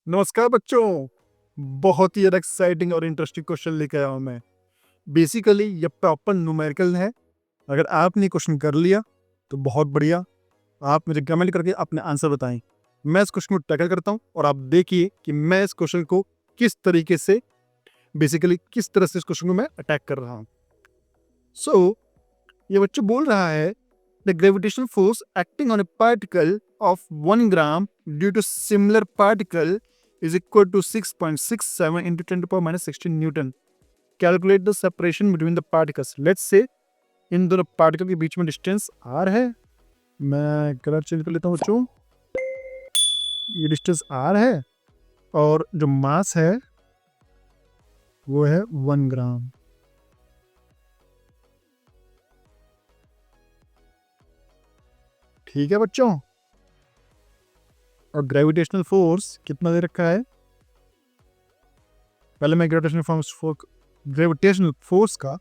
नमस्कार बच्चों। बहुत ही ज़्यादा एक्साइटिंग और इंटरेस्टिंग क्वेश्चन लेके आया हूँ मैं। बेसिकली ये प्रॉपर न्यूमेरिकल है। अगर आपने क्वेश्चन कर लिया तो बहुत बढ़िया। आप मुझे कमेंट करके अपने आंसर बताएं। मैं इस क्वेश्चन को टैकल करता हूँ और आप देखिए कि मैं इस क्वेश्चन को किस तरीके से किस तरह से इस क्वेश्चन को मैं अटैक कर रहा हूँ। ये बच्चों बोल रहा है the gravitational force acting on a particle of 1 gram due to similar particle is equal to 6.67 into 10 to power minus 16 newton. Calculate the separation between the particles. Let's say इन दोनों पार्टिकल के बीच में डिस्टेंस r है। मैं colour change कर लेता हूँ बच्चों। ये डिस्टेंस r है और जो मास है वो है 1 ग्राम। ठीक है बच्चों। और ग्रेविटेशनल फोर्स कितना दे रखा है? पहले मैं ग्रेविटेशनल फोर्स का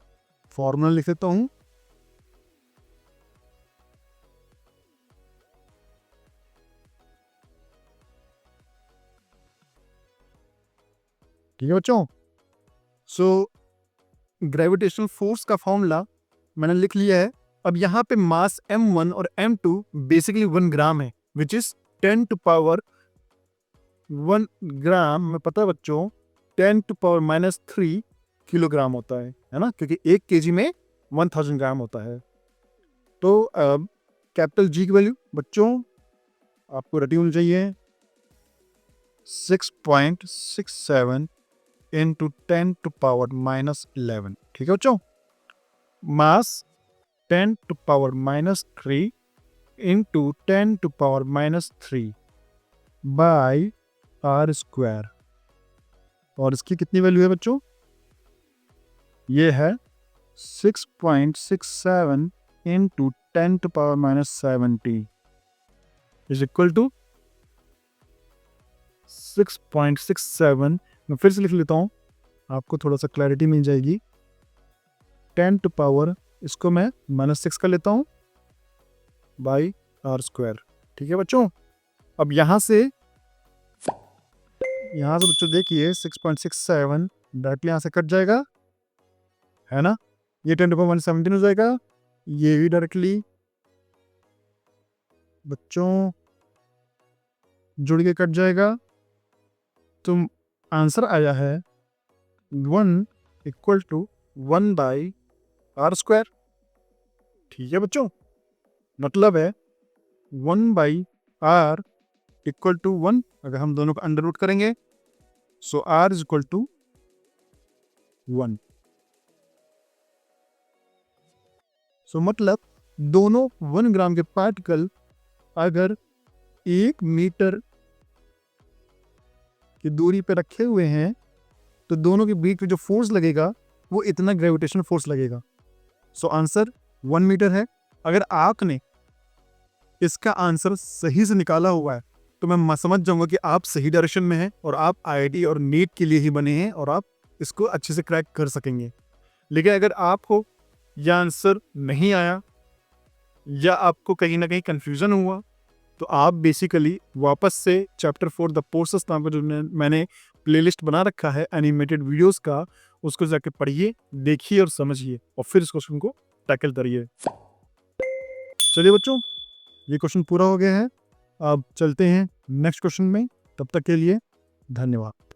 फॉर्मूला लिख देता हूं। ठीक है बच्चों। ग्रेविटेशनल फोर्स का फॉर्मूला मैंने लिख लिया है। अब यहाँ पे मास m1 और m2 बेसिकली 1 ग्राम है, विच इज 10 टू पावर 1 ग्राम में पता है बच्चों 10 टू पावर माइनस 3 किलोग्राम होता है ना, क्योंकि 1 केजी में 1000 ग्राम होता है। तो अब कैपिटल जी की वैल्यू बच्चों आपको रटी होनी चाहिए 6.67 इंटू 10 टू पावर माइनस 11। ठीक है बच्चों। Mass 10 to power minus 3 into 10 to power minus 3 by R square. और इसकी कितनी वैल्यू है बच्चों? ये है 6.67 into 10 to power minus 70 is equal to 6.67। मैं फिर से लिख लेता हूँ, आपको थोड़ा सा क्लैरिटी मिल जाएगी। 10 टू पावर इसको मैं -6 कर लेता हूँ बाई आर स्क्वायर। ठीक है बच्चों। अब यहाँ से बच्चों देखिए 6.67 डायरेक्टली यहाँ से कट जाएगा, है ना। ये 10 टू पावर 17 हो जाएगा। ये भी डायरेक्टली बच्चों जुड़ के कट जाएगा। तो आंसर आया है 1 equal to 1 by R square. ठीक है बच्चों। मतलब है 1 बाई आर इक्वल टू 1। अगर हम दोनों को अंडर रूट करेंगे सो आर इज इक्वल टू 1। सो मतलब दोनों 1 ग्राम के पार्टिकल अगर 1 मीटर की दूरी पे रखे हुए हैं तो दोनों के बीच में जो फोर्स लगेगा वो इतना ग्रेविटेशनल फोर्स लगेगा। सो आंसर 1 मीटर है। अगर आपने इसका आंसर सही से निकाला हुआ है तो मैं समझ जाऊंगा कि आप सही डायरेक्शन में हैं और आप आईआईटी और नीट के लिए ही बने हैं और आप इसको अच्छे से क्रैक कर सकेंगे। लेकिन अगर आपको यह आंसर नहीं आया या आपको कहीं ना कहीं कंफ्यूजन हुआ तो आप बेसिकली वापस से चैप्टर 4 द फोर्सेस नाम का जो मैंने प्लेलिस्ट बना रखा है एनिमेटेड वीडियोस का, उसको जाके पढ़िए, देखिए और समझिए और फिर इस क्वेश्चन को टैकल करिए। चलिए बच्चों, ये क्वेश्चन पूरा हो गया है। अब चलते हैं नेक्स्ट क्वेश्चन में। तब तक के लिए धन्यवाद।